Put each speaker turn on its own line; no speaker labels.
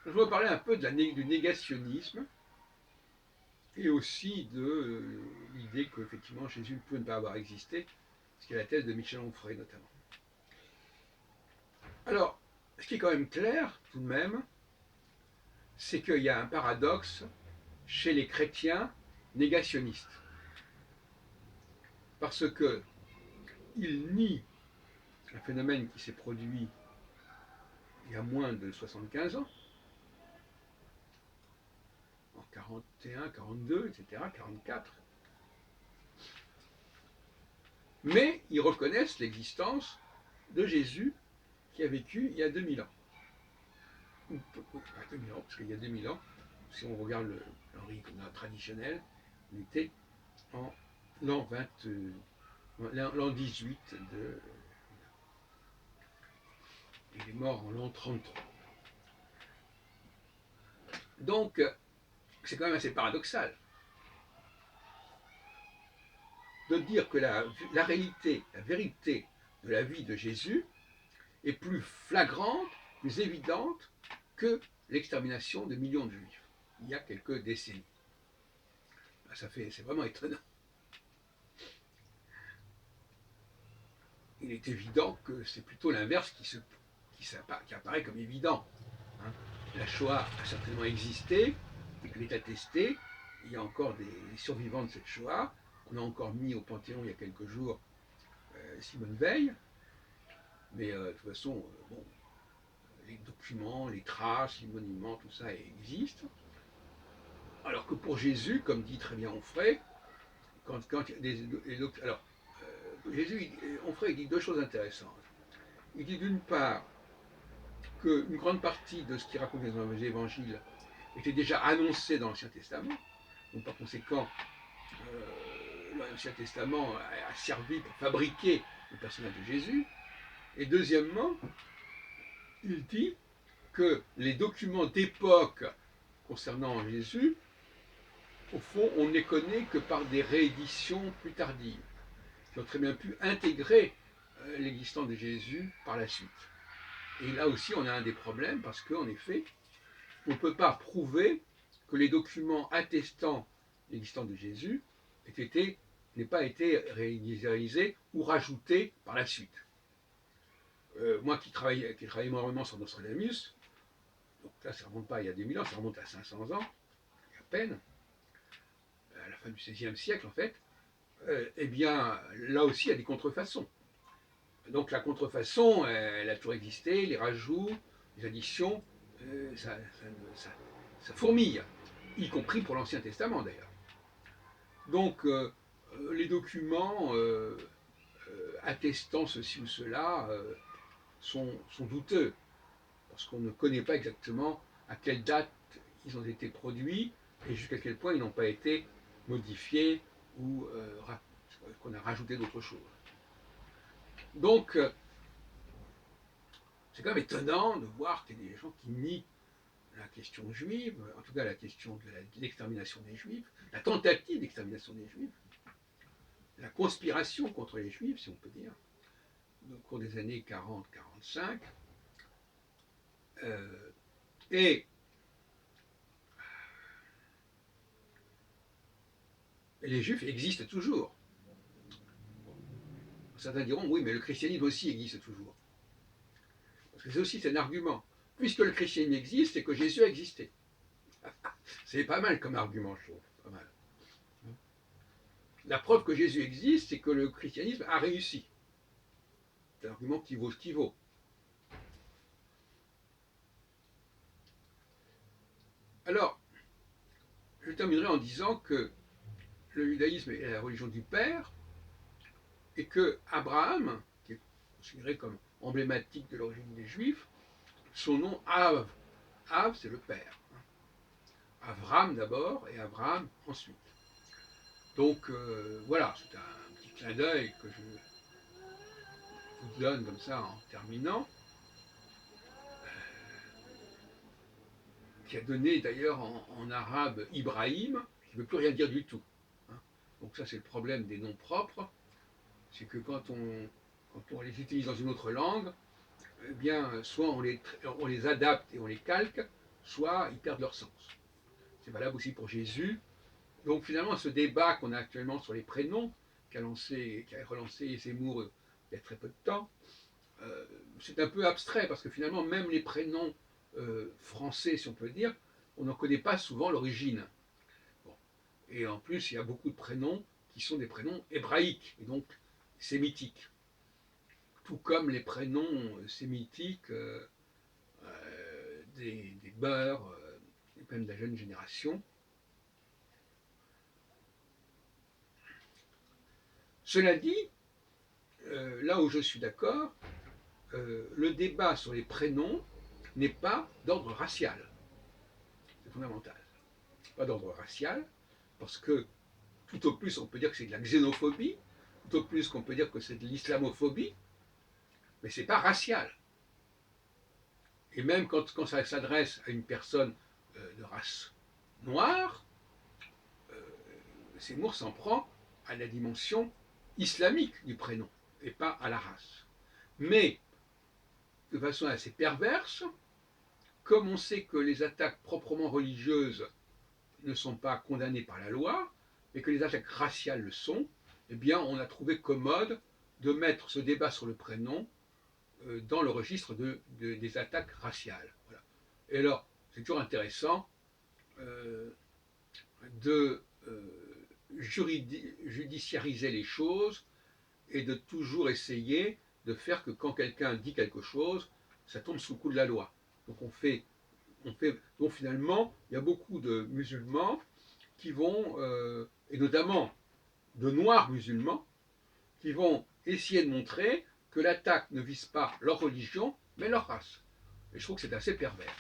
Je voudrais parler un peu du négationnisme et aussi de l'idée qu'effectivement Jésus ne peut ne pas avoir existé, ce qui est la thèse de Michel Onfray notamment. Alors, ce qui est quand même clair tout de même, c'est qu'il y a un paradoxe chez les chrétiens négationnistes. Parce qu'ils nient un phénomène qui s'est produit il y a moins de 75 ans, en 41, 42, etc., 44, mais ils reconnaissent l'existence de Jésus qui a vécu il y a 2000 ans. Ou pas 2000 ans, parce qu'il y a 2000 ans, si on regarde l'Henri traditionnel, il était en l'an 20, l'an 18 de. Il est mort en l'an 33. Donc, c'est quand même assez paradoxal de dire que la réalité, la vérité de la vie de Jésus est plus flagrante, plus évidente que l'extermination de millions de juifs, il y a quelques décennies. C'est vraiment étonnant. Il est évident que c'est plutôt l'inverse qui apparaît comme évident. Hein. La Shoah a certainement existé, elle est attestée, il y a encore des survivants de cette Shoah. On a encore mis au Panthéon il y a quelques jours Simone Veil, mais de toute façon, bon, les documents, les traces, les monuments, tout ça existe. Alors que pour Jésus, comme dit très bien Onfray, quand alors, Jésus, Onfray dit deux choses intéressantes. Il dit d'une part qu'une grande partie de ce qui raconte dans les évangiles était déjà annoncé dans l'Ancien Testament, donc par conséquent, l'Ancien Testament a servi pour fabriquer le personnage de Jésus. Et deuxièmement, il dit que les documents d'époque concernant Jésus, au fond, on ne les connaît que par des rééditions plus tardives, qui ont très bien pu intégrer l'existence de Jésus par la suite. Et là aussi, on a un des problèmes, parce qu'en effet, on ne peut pas prouver que les documents attestant l'existence de Jésus n'aient pas été réalisés ou rajoutés par la suite. Moi qui travaille énormément sur Nostradamus, donc là ça ne remonte pas il y a 2000 ans, ça remonte à 500 ans, à peine, à la fin du XVIe siècle en fait, eh bien là aussi il y a des contrefaçons. Donc la contrefaçon, elle a toujours existé, les rajouts, les additions, ça fourmille, y compris pour l'Ancien Testament d'ailleurs. Donc les documents attestant ceci ou cela sont douteux, parce qu'on ne connaît pas exactement à quelle date ils ont été produits et jusqu'à quel point ils n'ont pas été modifiés ou qu'on a rajouté d'autres choses. Donc, c'est quand même étonnant de voir qu'il y a des gens qui nient la question juive, en tout cas la question de l'extermination des juifs, la tentative d'extermination des juifs, la conspiration contre les juifs, si on peut dire, au cours des années 40-45, et les juifs existent toujours. Certains diront, oui, mais le christianisme aussi existe toujours. Parce que c'est aussi un argument. Puisque le christianisme existe, c'est que Jésus a existé. C'est pas mal comme argument, je trouve. Pas mal. La preuve que Jésus existe, c'est que le christianisme a réussi. C'est un argument qui vaut ce qu'il vaut. Alors, je terminerai en disant que le judaïsme est la religion du Père, et que Abraham, qui est considéré comme emblématique de l'origine des Juifs, son nom Av. Av, c'est le Père. Avram d'abord et Abraham ensuite. Donc voilà, c'est un petit clin d'œil que je vous donne comme ça en terminant, qui a donné d'ailleurs en arabe Ibrahim, qui ne veut plus rien dire du tout. Hein. Donc ça c'est le problème des noms propres, c'est que quand on les utilise dans une autre langue, eh bien soit on les adapte et on les calque, soit ils perdent leur sens. C'est valable aussi pour Jésus. Donc finalement, ce débat qu'on a actuellement sur les prénoms, qui a relancé Zemmour il y a très peu de temps, c'est un peu abstrait parce que finalement, même les prénoms français, si on peut dire, on n'en connaît pas souvent l'origine. Bon. Et en plus, il y a beaucoup de prénoms qui sont des prénoms hébraïques et donc sémitiques. Tout comme les prénoms sémitiques des beurs, même de la jeune génération. Cela dit, là où je suis d'accord, le débat sur les prénoms n'est pas d'ordre racial. C'est fondamental. Pas d'ordre racial, parce que tout au plus on peut dire que c'est de la xénophobie, tout au plus qu'on peut dire que c'est de l'islamophobie, mais c'est pas racial. Et même quand ça s'adresse à une personne de race noire, Zemmour s'en prend à la dimension islamique du prénom, et pas à la race. Mais, de façon assez perverse, comme on sait que les attaques proprement religieuses ne sont pas condamnées par la loi, mais que les attaques raciales le sont, eh bien on a trouvé commode de mettre ce débat sur le prénom dans le registre des attaques raciales. Voilà. Et alors, c'est toujours intéressant de judiciariser les choses et de toujours essayer de faire que quand quelqu'un dit quelque chose, ça tombe sous le coup de la loi. Donc donc finalement, il y a beaucoup de musulmans qui vont, et notamment de noirs musulmans, qui vont essayer de montrer que l'attaque ne vise pas leur religion, mais leur race. Et je trouve que c'est assez pervers.